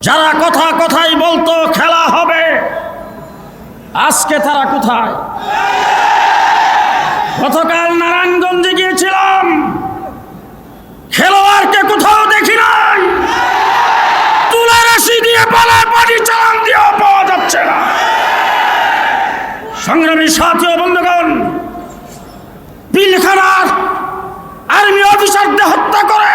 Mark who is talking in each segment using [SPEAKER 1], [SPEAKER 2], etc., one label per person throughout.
[SPEAKER 1] যারা কথা কথাই বলতো খেলা হবে, আজকে তারা কোথায়? গতকাল নারায়ণগঞ্জে গিয়েছিলাম, খেলোয়াড়কে কোথাও দেখি নাই। তুলা রশি দিয়ে পালায় পানি চালান দিয়েও পাওয়া যাচ্ছে না। সংগ্রামী সাথী ও বন্ধুগণ, পিলখানার আর্মি অফিসারদের হত্যা করে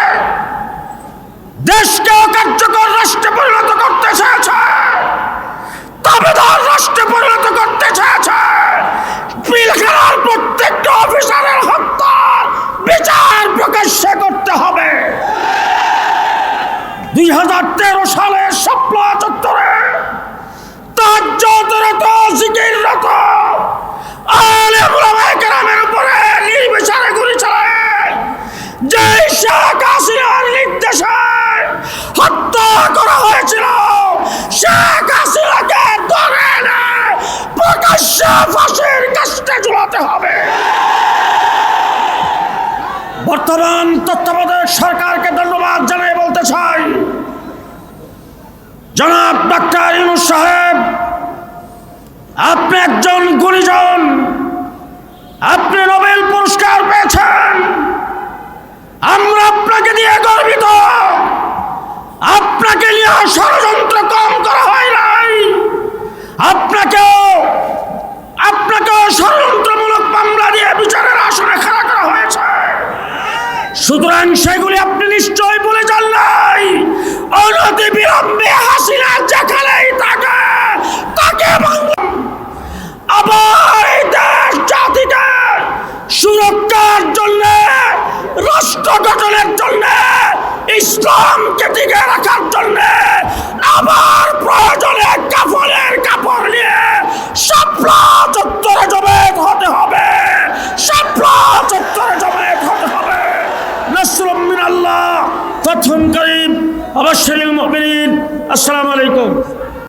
[SPEAKER 1] দেশকে অকার্যকর রাষ্ট্রে পরিণত করতে চেয়েছে, দাবিদার রাষ্ট্রে পরিণত করতে চেয়েছে। পিলখানার প্রত্যেকটা অফিসারের হত্যার বিচার প্রকাশ্যে করতে হবে। 2013 সালে শাপলা চত্বরে তাজ্জুদরত জিকিররত আলেম ওলামায়ে কেরামের উপরে নির্বিচারে গুলি চালায় যে শেখ হাসিনার নির্দেশে হত্যা করা হয়েছিল, শেখ হাসিনাকে ধরে এনে প্রকাশ্যে ফাঁসির কাস্টে ঝুলাতে হবে। বর্তমান তত্ত্বাবধায়ক সরকারকে ধন্যবাদ জানিয়ে বলতে চাই, জনাব ডক্টর ইউনূস সাহেব, আপনি একজন গুণীজন, আপনি নোবেল পুরস্কার পেয়েছেন, আমরা আপনাকে দিয়ে গর্বিত। আপনাকে নিয়ে ষড়যন্ত্র কম করা হয় নাই, আপনাকেও ষড়যন্ত্রমূলক মামলা দিয়ে বিচারের আসনে খাড়া করা হয়েছে। সুতরাং সেগুলি আপনি নিশ্চয়ই বলে যান নাই। অনতি বিলম্বে হাসিনা যেখানেই থাকে তাকে আবার এই দেশ জাতিকে সুরক্ষার জন্য, রাষ্ট্র গঠনের জন্য, ইসলামকে টিকে রাখার জন্য আবার প্রয়োজনে কাফনের কাপড় নিয়ে শাপলা চত্বরে জমায়েত হতে হবে। শাপলা চত্বরে জমায়েত হতে হবে। নাসরুম মিনাল্লাহ, ফাতহুন করিম, ওয়া বাশশিরিল মুমিনিন। আসসালামু আলাইকুম।